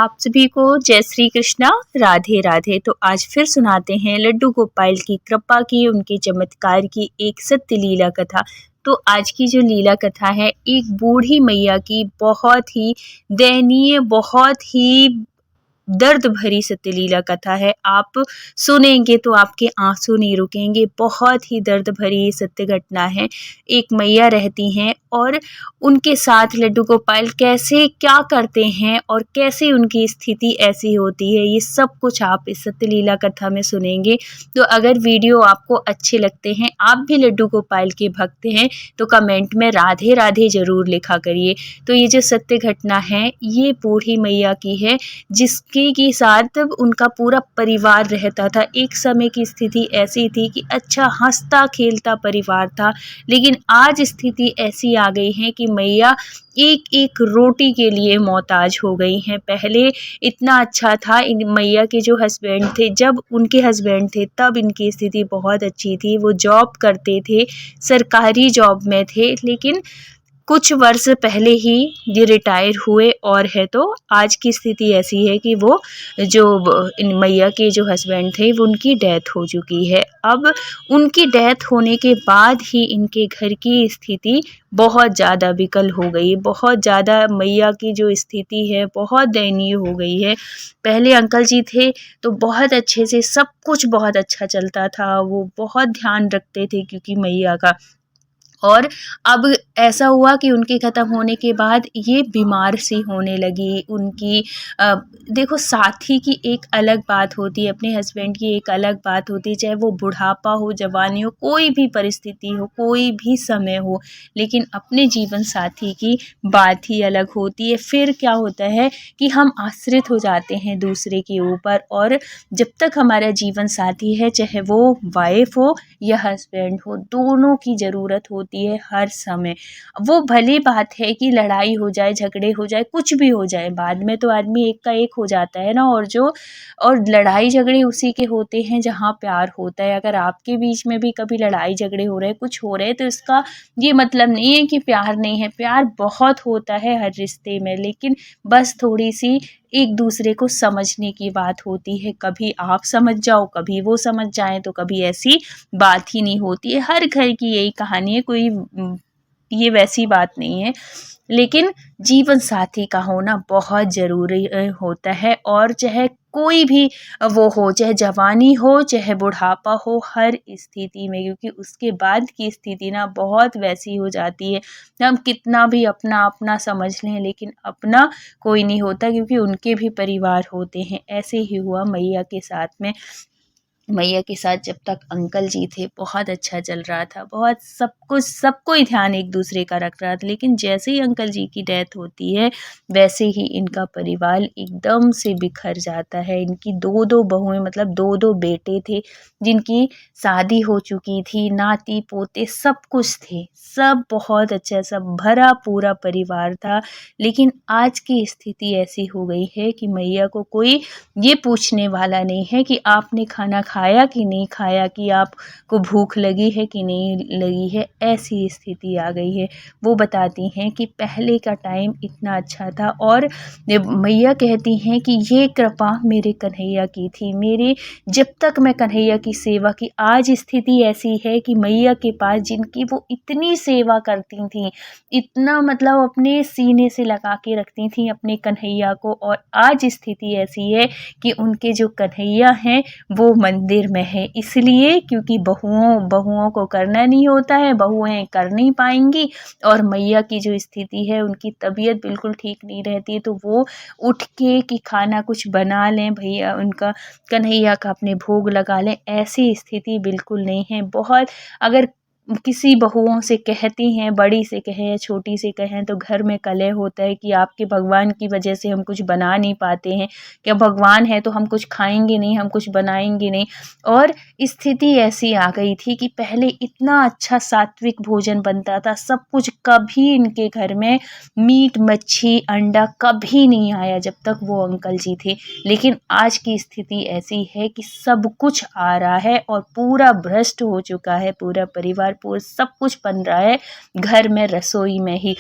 आप सभी को जय श्री कृष्णा, राधे राधे। तो आज फिर सुनाते हैं लड्डू गोपाल की कृपा की, उनके चमत्कार की एक सत्य लीला कथा। तो आज की जो लीला कथा है, एक बूढ़ी मैया की बहुत ही दयनीय, बहुत ही दर्द भरी सत्य लीला कथा है। आप सुनेंगे तो आपके आंसू नहीं रुकेंगे। बहुत ही दर्द भरी ये सत्य घटना है। एक मैया रहती हैं और उनके साथ लड्डू गोपाल कैसे क्या करते हैं और कैसे उनकी स्थिति ऐसी होती है, ये सब कुछ आप इस सत्य लीला कथा में सुनेंगे। तो अगर वीडियो आपको अच्छे लगते हैं, आप भी लड्डू गोपाल के भक्त हैं, तो कमेंट में राधे राधे ज़रूर लिखा करिए। तो ये जो सत्य घटना है, ये बूढ़ी मैया की है, जिसके साथ उनका पूरा परिवार रहता था। एक समय की स्थिति ऐसी थी कि अच्छा हंसता खेलता परिवार था, लेकिन आज स्थिति ऐसी आ गई है कि मैया एक एक रोटी के लिए मोहताज हो गई हैं। पहले इतना अच्छा था, इन मैया के जो हस्बैंड थे, जब उनके हस्बैंड थे तब इनकी स्थिति बहुत अच्छी थी। वो जॉब करते थे, सरकारी जॉब में थे, लेकिन कुछ वर्ष पहले ही ये रिटायर हुए और है। तो आज की स्थिति ऐसी है कि वो जो इन मैया के जो हस्बैंड थे, वो उनकी डेथ हो चुकी है। अब उनकी डेथ होने के बाद ही इनके घर की स्थिति बहुत ज़्यादा विकल हो गई, बहुत ज़्यादा मैया की जो स्थिति है बहुत दयनीय हो गई है। पहले अंकल जी थे तो बहुत अच्छे से सब कुछ बहुत अच्छा चलता था, वो बहुत ध्यान रखते थे क्योंकि मैया का। और अब ऐसा हुआ कि उनके ख़त्म होने के बाद ये बीमार सी होने लगी। उनकी देखो, साथी की एक अलग बात होती है, अपने हस्बैंड की एक अलग बात होती है, चाहे वो बुढ़ापा हो, जवानी हो, कोई भी परिस्थिति हो, कोई भी समय हो, लेकिन अपने जीवन साथी की बात ही अलग होती है। फिर क्या होता है कि हम आश्रित हो जाते हैं दूसरे के ऊपर, और जब तक हमारा जीवन साथी है, चाहे वो वाइफ हो या हस्बैंड हो, दोनों की ज़रूरत होती है हर समय। वो भली बात है कि लड़ाई हो जाए, झगड़े हो जाए, कुछ भी हो जाए, बाद में तो आदमी एक का एक हो जाता है ना। और लड़ाई झगड़े उसी के होते हैं जहाँ प्यार होता है। अगर आपके बीच में भी कभी लड़ाई झगड़े हो रहे हैं, कुछ हो रहे हैं, तो इसका ये मतलब नहीं है कि प्यार नहीं है। प्यार बहुत होता है हर रिश्ते में, लेकिन बस थोड़ी सी एक दूसरे को समझने की बात होती है। कभी आप समझ जाओ, कभी वो समझ जाएं, तो कभी ऐसी बात ही नहीं होती है। हर घर की यही कहानी है, कोई ये वैसी बात नहीं है। लेकिन जीवन साथी का होना बहुत ज़रूरी होता है। और चाहे कोई भी वो हो, चाहे जवानी हो, चाहे बुढ़ापा हो, हर स्थिति में, क्योंकि उसके बाद की स्थिति ना बहुत वैसी हो जाती है। हम कितना भी अपना अपना समझ लें, लेकिन अपना कोई नहीं होता, क्योंकि उनके भी परिवार होते हैं। ऐसे ही हुआ मैया के साथ में। मैया के साथ जब तक अंकल जी थे बहुत अच्छा चल रहा था, बहुत सब कुछ, सब कोई ध्यान एक दूसरे का रख रहा था। लेकिन जैसे ही अंकल जी की डेथ होती है, वैसे ही इनका परिवार एकदम से बिखर जाता है। इनकी दो दो बहुएं, मतलब दो दो बेटे थे, जिनकी शादी हो चुकी थी, नाती पोते सब कुछ थे, सब बहुत अच्छा, सब भरा पूरा परिवार था। लेकिन आज की स्थिति ऐसी हो गई है कि मैया को कोई ये पूछने वाला नहीं है कि आपने खाना खाया कि नहीं खाया, कि आपको भूख लगी है कि नहीं लगी है। ऐसी स्थिति आ गई है। वो बताती हैं कि पहले का टाइम इतना अच्छा था, और मैया कहती हैं कि ये कृपा मेरे कन्हैया की थी, मेरे जब तक मैं कन्हैया की सेवा की। आज स्थिति ऐसी है कि मैया के पास जिनकी वो इतनी सेवा करती थी, इतना मतलब अपने सीने से लगा के रखती थी अपने कन्हैया को, और आज स्थिति ऐसी है कि उनके जो कन्हैया हैं वो मंदिर में है। इसलिए क्योंकि बहुओं को करना नहीं होता है, बहुएं कर नहीं पाएंगी। और मैया की जो स्थिति है, उनकी तबीयत बिल्कुल ठीक नहीं रहती है, तो वो उठ के कि खाना कुछ बना लें, भैया उनका कन्हैया का अपने भोग लगा लें, ऐसी स्थिति बिल्कुल नहीं है। बहुत अगर किसी बहुओं से कहती हैं, बड़ी से कहें या छोटी से कहें, तो घर में कलह होता है कि आपके भगवान की वजह से हम कुछ बना नहीं पाते हैं, क्या भगवान है तो हम कुछ खाएंगे नहीं, हम कुछ बनाएंगे नहीं। और स्थिति ऐसी आ गई थी कि पहले इतना अच्छा सात्विक भोजन बनता था, सब कुछ, कभी इनके घर में मीट मच्छी अंडा कभी नहीं आया जब तक वो अंकल जी थे। लेकिन आज की स्थिति ऐसी है कि सब कुछ आ रहा है, और पूरा भ्रष्ट हो चुका है पूरा परिवार, पूरा सब कुछ बन रहा है घर में, रसोई में ही।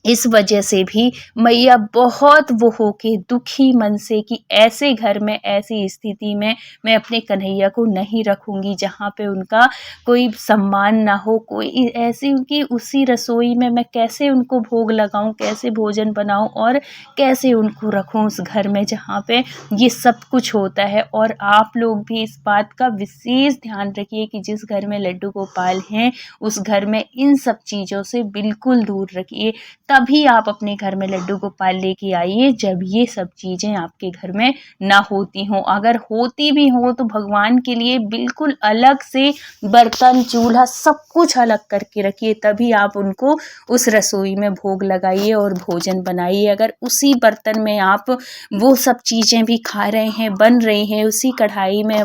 इस वजह से भी मैया बहुत वो होके दुखी मन से कि ऐसे घर में, ऐसी स्थिति में मैं अपने कन्हैया को नहीं रखूँगी जहाँ पे उनका कोई सम्मान ना हो, कोई ऐसी उनकी उसी रसोई में मैं कैसे उनको भोग लगाऊँ, कैसे भोजन बनाऊँ और कैसे उनको रखूँ उस घर में जहाँ पे ये सब कुछ होता है। और आप लोग भी इस बात का विशेष ध्यान रखिए कि जिस घर में लड्डू गोपाल हैं, उस घर में इन सब चीज़ों से बिल्कुल दूर रखिए। तभी आप अपने घर में लड्डू गोपाल लेके आइए जब ये सब चीज़ें आपके घर में ना होती हों। अगर होती भी हो तो भगवान के लिए बिल्कुल अलग से बर्तन, चूल्हा सब कुछ अलग करके रखिए, तभी आप उनको उस रसोई में भोग लगाइए और भोजन बनाइए। अगर उसी बर्तन में आप वो सब चीज़ें भी खा रहे हैं, बन रही हैं, उसी कढ़ाई में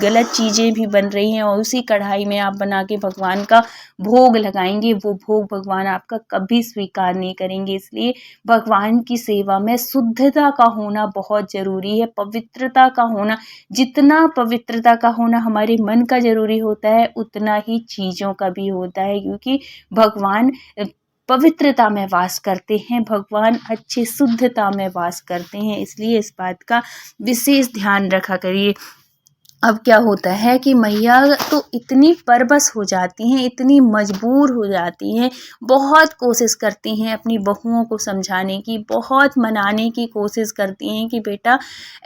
गलत चीज़ें भी बन रही हैं और उसी कढ़ाई में आप बना के भगवान का भोग लगाएंगे, वो भोग भगवान आपका कभी स्वीकार नहीं करेंगे। इसलिए भगवान की सेवा में शुद्धता का होना बहुत ज़रूरी है, पवित्रता का होना। जितना पवित्रता का होना हमारे मन का ज़रूरी होता है, उतना ही चीज़ों का भी होता है, क्योंकि भगवान पवित्रता में वास करते हैं, भगवान अच्छी शुद्धता में वास करते हैं। इसलिए इस बात का विशेष ध्यान रखा करिए। अब क्या होता है कि मैया तो इतनी परबस हो जाती हैं, इतनी मजबूर हो जाती हैं, बहुत कोशिश करती हैं अपनी बहुओं को समझाने की, बहुत मनाने की कोशिश करती हैं कि बेटा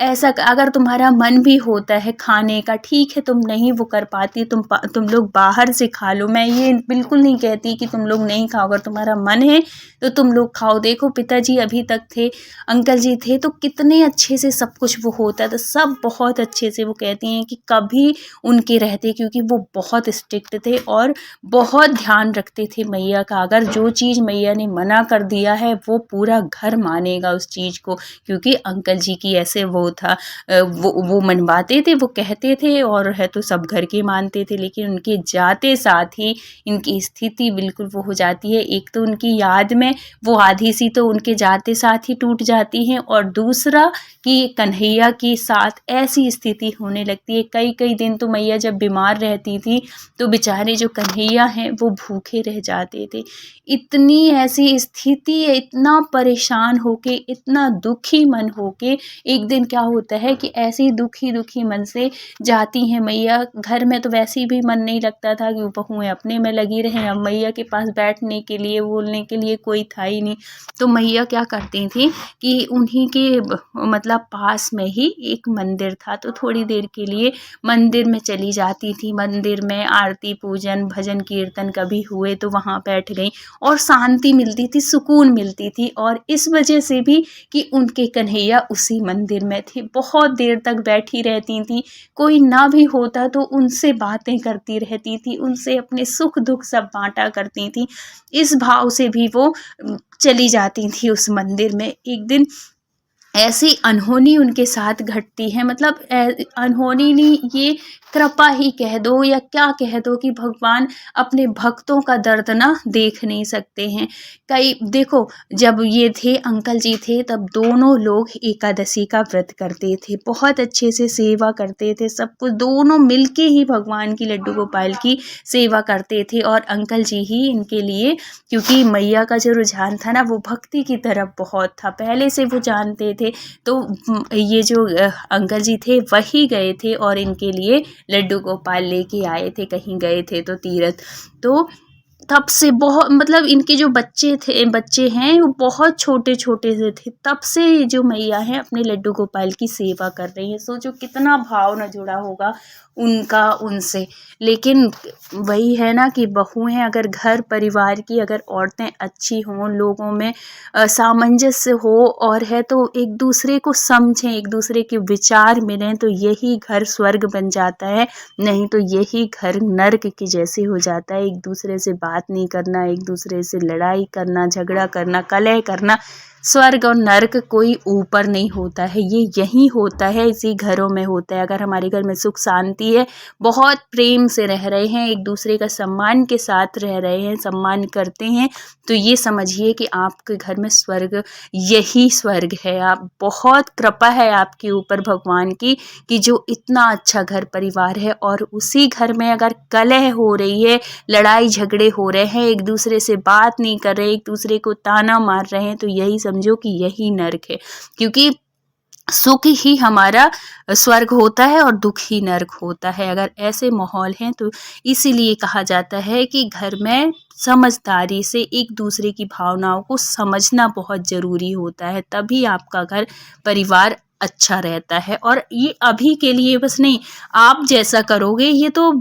ऐसा अगर तुम्हारा मन भी होता है खाने का, ठीक है तुम नहीं वो कर पाती, तुम लोग बाहर से खा लो। मैं ये बिल्कुल नहीं कहती कि तुम लोग नहीं खाओ, अगर तुम्हारा मन है तो तुम लोग खाओ। देखो पिताजी अभी तक थे, अंकल जी थे, तो कितने अच्छे से सब कुछ वो होता था, सब बहुत अच्छे से वो कहती हैं कि कभी उनके रहते, क्योंकि वो बहुत स्ट्रिक्ट थे और बहुत ध्यान रखते थे मैया का। अगर जो चीज़ मैया ने मना कर दिया है वो पूरा घर मानेगा उस चीज़ को, क्योंकि अंकल जी की ऐसे वो था, वो मनवाते थे, वो कहते थे और है तो सब घर के मानते थे, लेकिन उनके जाते साथ ही इनकी स्थिति बिल्कुल वो हो जाती है। एक तो उनकी याद में वो आधी सी तो उनके जाते साथ ही टूट जाती हैं, और दूसरा कि कन्हैया के साथ ऐसी स्थिति होने लगती है। कई कई दिन तो मैया जब बीमार रहती थी तो बेचारे जो कन्हैया हैं वो भूखे रह जाते थे। इतनी ऐसी स्थिति है, इतना परेशान होके, इतना दुखी मन होके एक दिन क्या होता है कि ऐसे ही दुखी दुखी मन से जाती हैं मैया। घर में तो वैसे ही भी मन नहीं लगता था कि बहुएं अपने में लगी रहें, अब मैया के पास बैठने के लिए बोलने के लिए कोई था ही नहीं। तो मैया क्या करती थी कि उन्हीं के मतलब पास में ही एक मंदिर था, तो थोड़ी देर के लिए मंदिर में चली जाती थी। मंदिर में आरती पूजन भजन कीर्तन कभी हुए तो वहाँ बैठ गई और शांति मिलती थी, सुकून मिलती थी। और इस वजह से भी कि उनके कन्हैया उसी मंदिर में थे, बहुत देर तक बैठी रहती थी, कोई ना भी होता तो उनसे बातें करती रहती थी, उनसे अपने सुख दुख सब बांटा करती थी। इस भाव से भी वो चली जाती थी उस मंदिर में। एक दिन ऐसी अनहोनी उनके साथ घटती है, मतलब अनहोनी नहीं, ये कृपा ही कह दो या क्या कह दो कि भगवान अपने भक्तों का दर्द ना देख नहीं सकते हैं। कई देखो जब ये थे अंकल जी थे तब दोनों लोग एकादशी का व्रत करते थे, बहुत अच्छे से सेवा करते थे, सब कुछ दोनों मिलके ही भगवान की लड्डू गोपाल की सेवा करते थे। और अंकल जी ही इनके लिए, क्योंकि मैया का जो रुझान था ना वो भक्ति की तरफ बहुत था, पहले से वो जानते थे। तो ये जो अंकल जी थे वही गए थे और इनके लिए लड्डू गोपाल लेके आए थे, कहीं गए थे तो तीर्थ। तो तब से बहुत मतलब इनके जो बच्चे हैं वो बहुत छोटे छोटे से थे, तब से जो मैया हैं अपने लड्डू गोपाल की सेवा कर रही हैं। सोचो कितना भाव न जुड़ा होगा उनका उनसे। लेकिन वही है ना कि बहुएं अगर घर परिवार की अगर औरतें अच्छी हों, लोगों में सामंजस्य हो और है तो एक दूसरे को समझें, एक दूसरे के विचार मिलें, तो यही घर स्वर्ग बन जाता है। नहीं तो यही घर नर्क के जैसे हो जाता है। एक दूसरे से बात नहीं करना, एक दूसरे से लड़ाई करना, झगड़ा करना, कलह करना, स्वर्ग और नर्क कोई ऊपर नहीं होता है, ये यहीं होता है, इसी घरों में होता है। अगर हमारे घर में सुख शांति है, बहुत प्रेम से रह रहे हैं, एक दूसरे का सम्मान के साथ रह रहे हैं, सम्मान करते हैं, तो ये समझिए कि आपके घर में स्वर्ग, यही स्वर्ग है। आप बहुत कृपा है आपके ऊपर भगवान की कि जो इतना अच्छा घर परिवार है, और उसी घर में अगर कलह हो रही है, लड़ाई झगड़े हो रहे हैं, एक दूसरे से बात नहीं कर रहे, एक दूसरे को ताना मार रहे हैं, तो यही समझो कि यही नर्क है। क्योंकि सुख ही हमारा स्वर्ग होता है और दुख ही नर्क होता है। अगर ऐसे माहौल हैं तो इसीलिए कहा जाता है कि घर में समझदारी से एक दूसरे की भावनाओं को समझना बहुत ज़रूरी होता है, तभी आपका घर परिवार अच्छा रहता है। और ये अभी के लिए बस नहीं, आप जैसा करोगे ये तो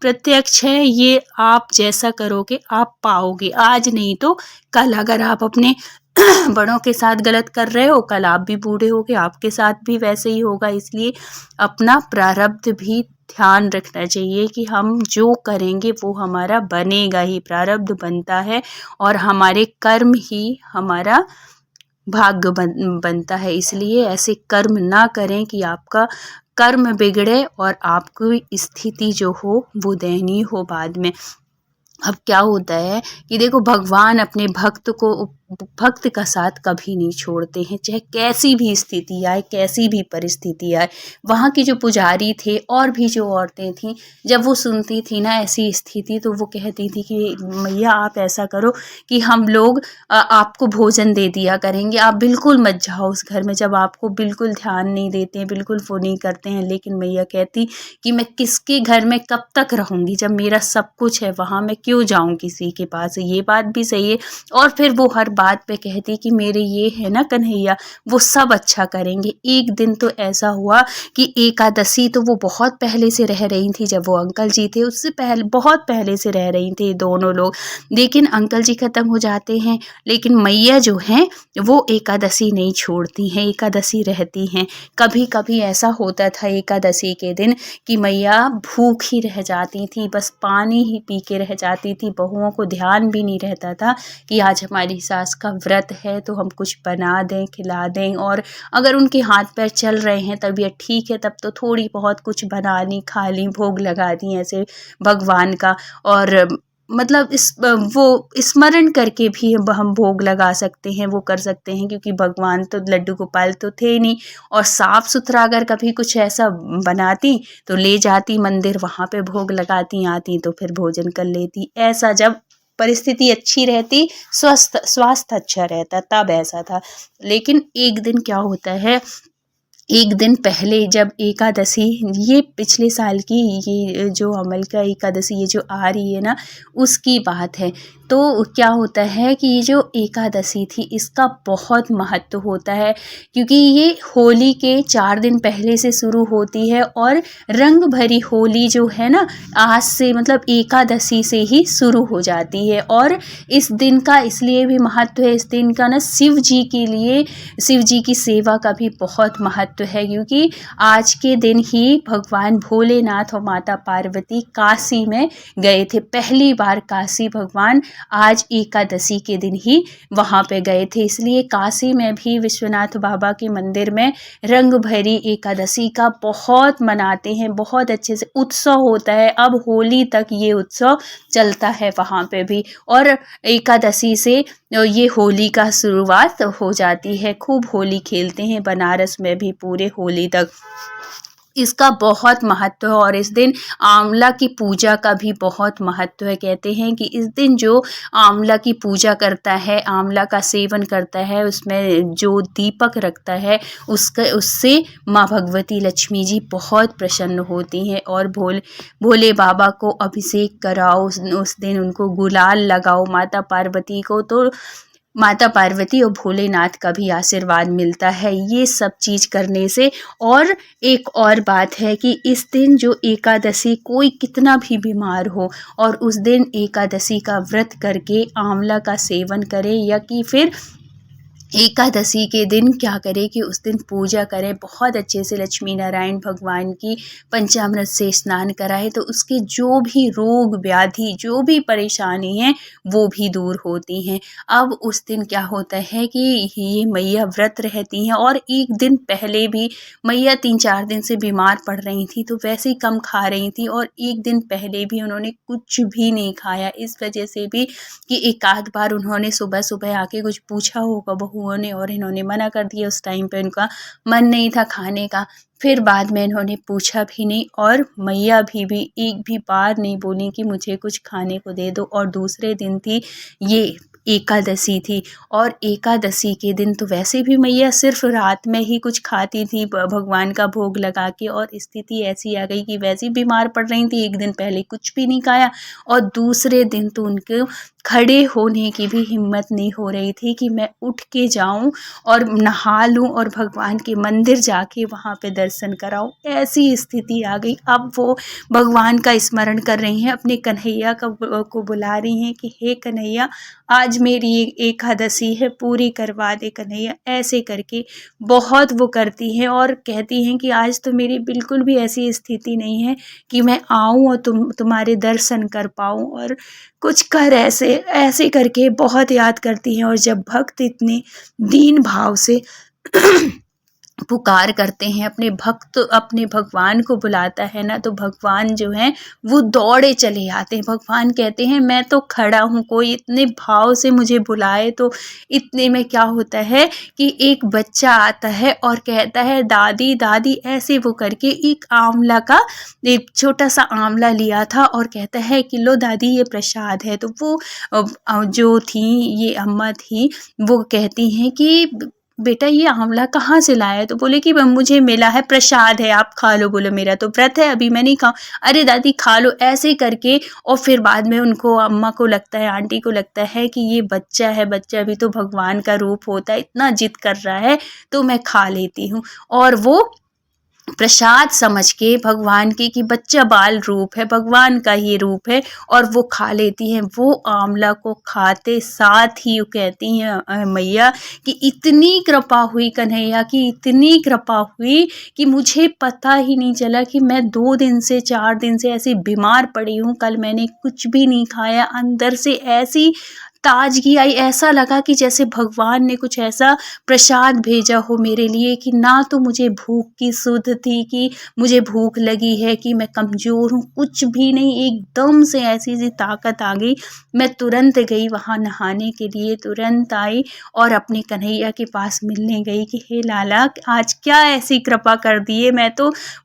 प्रत्यक्ष है, ये आप जैसा करोगे आप पाओगे, आज नहीं तो कल। अगर आप अपने बड़ों के साथ गलत कर रहे हो, कल आप भी बूढ़े होगे, आपके साथ भी वैसे ही होगा। इसलिए अपना प्रारब्ध भी ध्यान रखना चाहिए कि हम जो करेंगे वो हमारा बनेगा ही, प्रारब्ध बनता है और हमारे कर्म ही हमारा भाग्य बनता है। इसलिए ऐसे कर्म ना करें कि आपका कर्म बिगड़े और आपकी स्थिति जो हो वो दयनीय हो बाद में। अब क्या होता है कि देखो, भगवान अपने भक्त का साथ कभी नहीं छोड़ते हैं, चाहे कैसी भी स्थिति आए, कैसी भी परिस्थिति आए। वहाँ के जो पुजारी थे और भी जो औरतें थीं, जब वो सुनती थी ना ऐसी स्थिति, तो वो कहती थी कि मैया आप ऐसा करो कि हम लोग आपको भोजन दे दिया करेंगे, आप बिल्कुल मत जाओ उस घर में। जब आपको बिल्कुल ध्यान नहीं देते हैं, बिल्कुल वो नहीं करते हैं, लेकिन मैया कहती कि मैं किसके घर में कब तक रहूँगी, जब मेरा सब कुछ है वहाँ मैं क्यों जाऊँ किसी के पास। ये बात भी सही है। और फिर वो हर बात पे कहती कि मेरे ये है ना कन्हैया, वो सब अच्छा करेंगे। एक दिन तो ऐसा हुआ कि एकादशी तो वो बहुत पहले से रह रही थी, जब वो अंकल जी थे उससे पहले, बहुत पहले से रह रही थी दोनों लोग। लेकिन अंकल जी खत्म हो जाते हैं, लेकिन मैया जो हैं वो एकादशी नहीं छोड़ती हैं, एकादशी रहती हैं। कभी कभी ऐसा होता था एकादशी के दिन कि मैया भूख ही रह जाती थी, बस पानी ही पी के रह जाती थी। बहुओं को ध्यान भी नहीं रहता था कि आज हमारी सास का व्रत है तो हम कुछ बना दें, खिला दें। और अगर उनके हाथ पैर चल रहे हैं, तबीयत ठीक है, तब तो थोड़ी बहुत कुछ बना ली, खा ली, भोग लगा दी ऐसे भगवान का। और मतलब वो स्मरण करके भी हम भोग लगा सकते हैं, वो कर सकते हैं, क्योंकि भगवान तो लड्डू गोपाल तो थे नहीं। और साफ सुथरा अगर कभी कुछ ऐसा बनाती तो ले जाती मंदिर, वहाँ पे भोग लगाती, आती तो फिर भोजन कर लेती। ऐसा जब परिस्थिति अच्छी रहती, स्वास्थ्य अच्छा रहता, तब ऐसा था। लेकिन एक दिन क्या होता है, एक दिन पहले जब एकादशी, ये पिछले साल की ये जो अमल का एकादशी ये जो आ रही है ना, उसकी बात है। तो क्या होता है कि ये जो एकादशी थी इसका बहुत महत्व होता है, क्योंकि ये होली के 4 दिन पहले से शुरू होती है और रंग भरी होली जो है ना, आज से मतलब एकादशी से ही शुरू हो जाती है। और इस दिन का इसलिए भी महत्व है, इस दिन का ना शिव जी के लिए, शिव जी की सेवा का भी बहुत महत्व है, क्योंकि आज के दिन ही भगवान भोलेनाथ और माता पार्वती काशी में गए थे। पहली बार काशी भगवान आज एकादशी के दिन ही वहाँ पे गए थे। इसलिए काशी में भी विश्वनाथ बाबा के मंदिर में रंग भरी एकादशी का बहुत मनाते हैं, बहुत अच्छे से उत्सव होता है। अब होली तक ये उत्सव चलता है वहाँ पे भी, और एकादशी से ये होली का शुरुआत हो जाती है। खूब होली खेलते हैं बनारस में भी पूरे होली तक, इसका बहुत महत्व है। और इस दिन आंवला की पूजा का भी बहुत महत्व है। कहते हैं कि इस दिन जो आंवला की पूजा करता है, आंवला का सेवन करता है, उसमें जो दीपक रखता है, उससे माँ भगवती लक्ष्मी जी बहुत प्रसन्न होती हैं। और भोले बाबा को अभिषेक कराओ, उस दिन उनको गुलाल लगाओ माता पार्वती को, तो माता पार्वती और भोलेनाथ का भी आशीर्वाद मिलता है ये सब चीज़ करने से। और एक और बात है कि इस दिन जो एकादशी, कोई कितना भी बीमार हो और उस दिन एकादशी का व्रत करके आंवला का सेवन करे, या कि फिर एकादशी के दिन क्या करें कि उस दिन पूजा करें, बहुत अच्छे से लक्ष्मी नारायण भगवान की पंचामृत से स्नान कराएं, तो उसके जो भी रोग व्याधि जो भी परेशानी है वो भी दूर होती हैं। अब उस दिन क्या होता है कि ये मैया व्रत रहती हैं, और एक दिन पहले भी मैया 3-4 दिन से बीमार पड़ रही थी, तो वैसे ही कम खा रही थी, और एक दिन पहले भी उन्होंने कुछ भी नहीं खाया। इस वजह से भी कि एक आध बार उन्होंने सुबह आके कुछ पूछा होगा बहुओं ने, और इन्होंने मना कर दिया। उस टाइम पे उनका मन नहीं था खाने का। फिर बाद में इन्होंने पूछा भी नहीं, और मैया भी एक भी बार नहीं बोली कि मुझे कुछ खाने को दे दो। और दूसरे दिन थी ये एकादशी थी, और एकादशी के दिन तो वैसे भी मैया सिर्फ रात में ही कुछ खाती थी भगवान का भोग लगा के, और स्थिति ऐसी आ गई कि वैसे ही बीमार पड़ रही थी, एक दिन पहले कुछ भी नहीं खाया, और दूसरे दिन तो उनके खड़े होने की भी हिम्मत नहीं हो रही थी कि मैं उठ के जाऊं और नहा लूं और भगवान के मंदिर जाके वहां पे दर्शन कराऊं। ऐसी स्थिति आ गई। अब वो भगवान का स्मरण कर रही हैं, अपने कन्हैया को बुला रही हैं कि हे कन्हैया, आज मेरी एकादशी है, पूरी करवा दे कन्हैया। ऐसे करके बहुत वो करती हैं, और कहती हैं कि आज तो मेरी बिल्कुल भी ऐसी स्थिति नहीं है कि मैं आऊं और तुम्हारे दर्शन कर पाऊं, और कुछ कर ऐसे ऐसे करके बहुत याद करती हैं। और जब भक्त इतने दीन भाव से पुकार करते हैं, अपने भगवान को बुलाता है ना, तो भगवान जो हैं वो दौड़े चले आते हैं। भगवान कहते हैं मैं तो खड़ा हूँ, कोई इतने भाव से मुझे बुलाए। तो इतने में क्या होता है कि एक बच्चा आता है और कहता है दादी दादी, ऐसे वो करके एक आंवला का एक छोटा सा आंवला लिया था, और कहता है कि लो दादी ये प्रसाद है। तो वो जो थी ये अम्मा थी, वो कहती हैं कि बेटा ये आंवला कहाँ से लाया है? तो बोले कि मुझे मिला है, प्रसाद है, आप खा लो। बोलो मेरा तो व्रत है, अभी मैं नहीं खाऊं। अरे दादी खा लो, ऐसे करके। और फिर बाद में उनको अम्मा को लगता है, आंटी को लगता है कि ये बच्चा है, बच्चा भी तो भगवान का रूप होता है, इतना जिद कर रहा है तो मैं खा लेती हूँ। और वो प्रसाद समझ के भगवान की कि बच्चा बाल रूप है, भगवान का ये रूप है, और वो खा लेती हैं। वो आंवला को खाते साथ ही वो कहती हैं मैया कि इतनी कृपा हुई कन्हैया की, इतनी कृपा हुई कि मुझे पता ही नहीं चला कि मैं 2 दिन से 4 दिन से ऐसे बीमार पड़ी हूँ। कल मैंने कुछ भी नहीं खाया, अंदर से ऐसी ताजगी आई, ऐसा लगा कि जैसे भगवान ने कुछ ऐसा प्रसाद भेजा हो मेरे लिए, कि ना तो मुझे भूख की सुध थी कि मुझे भूख लगी है कि मैं कमज़ोर हूँ, कुछ भी नहीं। एकदम से ऐसी सी ताकत आ गई। मैं तुरंत गई वहाँ नहाने के लिए, तुरंत आई और अपने कन्हैया के पास मिलने गई कि हे लाला, आज क्या ऐसी कृपा कर दी है,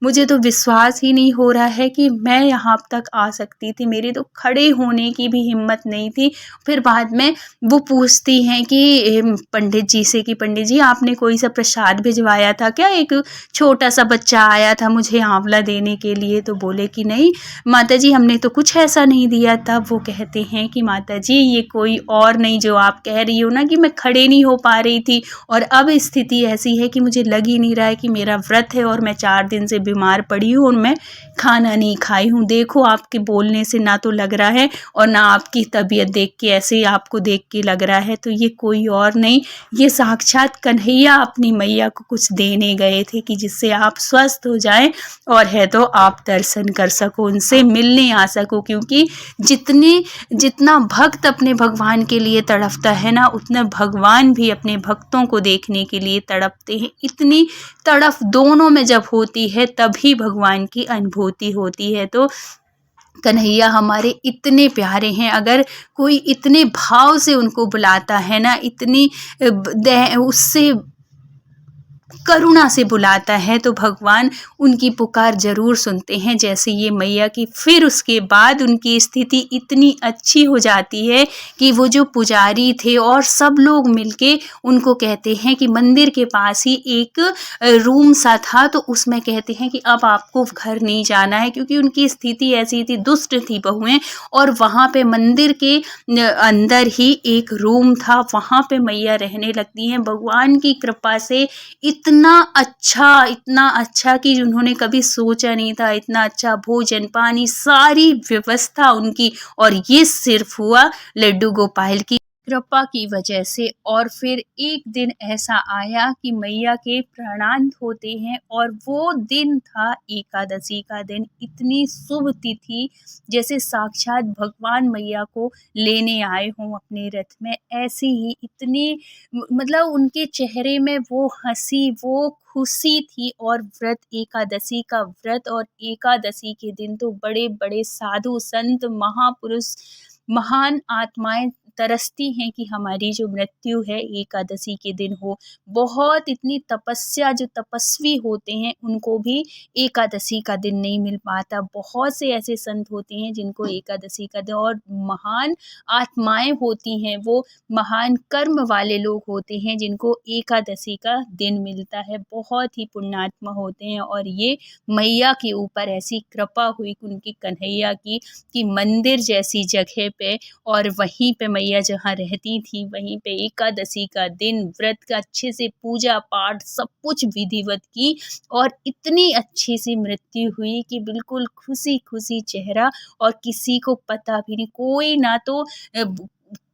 मुझे तो विश्वास ही नहीं हो रहा है कि मैं यहाँ तक आ सकती थी, मेरे तो खड़े होने की भी हिम्मत नहीं थी। फिर बाद में वो पूछती हैं कि पंडित जी से कि पंडित जी आपने कोई सा प्रसाद भिजवाया था क्या? एक छोटा सा बच्चा आया था मुझे आंवला देने के लिए। तो बोले कि नहीं माता जी, हमने तो कुछ ऐसा नहीं दिया था। वो कहते हैं कि माता जी ये कोई और नहीं, जो आप कह रही हो ना कि मैं खड़े नहीं हो पा रही थी, और अब स्थिति ऐसी है कि मुझे लग ही नहीं रहा है कि मेरा व्रत है, और मैं 4 दिन से बीमार पड़ी हूँ और मैं खाना नहीं खाई हूँ। देखो आपके बोलने से ना तो लग रहा है, और ना आपकी तबीयत देख के ऐसे आपको देख के लग रहा है, तो ये कोई और नहीं, ये साक्षात कन्हैया अपनी मैया को कुछ देने गए थे कि जिससे आप स्वस्थ हो जाएं, और है तो आप दर्शन कर सको, उनसे मिलने आ सको। क्योंकि जितना भक्त अपने भगवान के लिए तड़पता है ना, उतना भगवान भी अपने भक्तों को देखने के लिए तड़पते हैं। इतनी तड़प दोनों में जब होती है तभी भगवान की अनुभूति होती है। तो कन्हैया हमारे इतने प्यारे हैं, अगर कोई इतने भाव से उनको बुलाता है ना, इतनी उससे करुणा से बुलाता है, तो भगवान उनकी पुकार ज़रूर सुनते हैं, जैसे ये मैया की। फिर उसके बाद उनकी स्थिति इतनी अच्छी हो जाती है कि वो जो पुजारी थे और सब लोग मिलके उनको कहते हैं कि मंदिर के पास ही एक रूम सा था, तो उसमें कहते हैं कि अब आपको घर नहीं जाना है, क्योंकि उनकी स्थिति ऐसी थी, दुष्ट थी बहुएं। और वहाँ पे मंदिर के अंदर ही एक रूम था, वहाँ पे मैया रहने लगती हैं। भगवान की कृपा से इतना अच्छा कि उन्होंने कभी सोचा नहीं था, इतना अच्छा भोजन पानी सारी व्यवस्था उनकी। और ये सिर्फ हुआ लड्डू गोपाल की कृपा की वजह से। और फिर एक दिन ऐसा आया कि मैया के प्राणांत होते हैं और वो दिन था एकादशी का दिन। इतनी शुभ तिथि, जैसे साक्षात भगवान मैया को लेने आए हों अपने रथ में, ऐसे ही इतनी मतलब उनके चेहरे में वो हंसी, वो खुशी थी। और व्रत, एकादशी का व्रत, और एकादशी के दिन तो बड़े बड़े साधु संत महापुरुष, महान आत्माएं तरसती हैं कि हमारी जो मृत्यु है एकादशी के दिन हो। बहुत इतनी तपस्या, जो तपस्वी होते हैं उनको भी एकादशी का दिन नहीं मिल पाता। बहुत से ऐसे संत होते हैं जिनको एकादशी का दिन, और महान आत्माएं होती हैं, वो महान कर्म वाले लोग होते हैं जिनको एकादशी का दिन मिलता है। बहुत ही पुण्यात्मा होते हैं। और ये मैया के ऊपर ऐसी कृपा हुई उनकी, कन्हैया की, कि मंदिर जैसी जगह पे, और वहीं पे मैया जहाँ रहती थी वहीं पे एकादशी का दिन व्रत का अच्छे से पूजा पाठ सब कुछ विधिवत की, और इतनी अच्छी सी मृत्यु हुई कि बिल्कुल खुशी खुशी चेहरा, और किसी को पता भी नहीं, कोई ना तो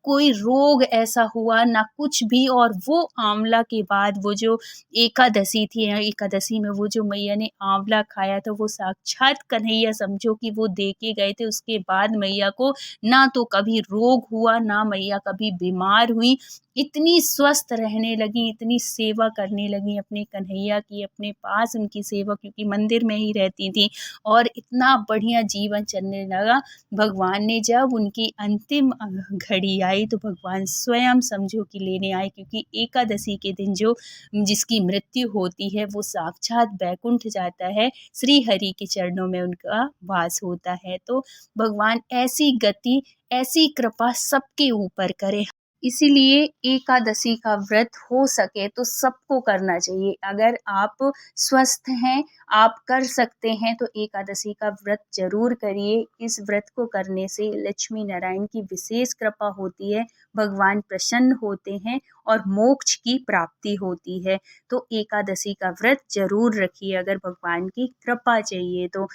कोई रोग ऐसा हुआ ना कुछ भी। और वो आंवला के बाद, वो जो एकादशी थी, एकादशी में वो जो मैया ने आंवला खाया था, वो साक्षात कन्हैया समझो कि वो दे के गए थे। उसके बाद मैया को ना तो कभी रोग हुआ, ना मैया कभी बीमार हुई, इतनी स्वस्थ रहने लगी, इतनी सेवा करने लगी अपने कन्हैया की, अपने पास उनकी सेवा, क्योंकि मंदिर में ही रहती थी, और इतना बढ़िया जीवन चलने लगा। भगवान ने जब उनकी अंतिम घड़ी आई तो भगवान स्वयं समझो कि लेने आए, क्योंकि एकादशी के दिन जो जिसकी मृत्यु होती है वो साक्षात बैकुंठ जाता है, श्री हरि के चरणों में उनका वास होता है। तो भगवान ऐसी गति, ऐसी कृपा सबके ऊपर करे। इसीलिए एकादशी का व्रत हो सके तो सबको करना चाहिए। अगर आप स्वस्थ हैं, आप कर सकते हैं, तो एकादशी का व्रत ज़रूर करिए। इस व्रत को करने से लक्ष्मी नारायण की विशेष कृपा होती है, भगवान प्रसन्न होते हैं और मोक्ष की प्राप्ति होती है। तो एकादशी का व्रत ज़रूर रखिए अगर भगवान की कृपा चाहिए तो।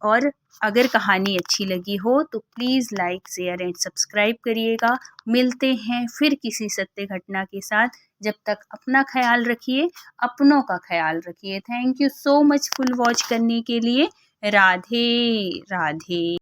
और अगर कहानी अच्छी लगी हो तो please like, share and subscribe करिएगा। मिलते हैं फिर किसी सत्य घटना के साथ। जब तक अपना ख्याल रखिए, अपनों का ख्याल रखिए। Thank you so much full watch करने के लिए। राधे राधे।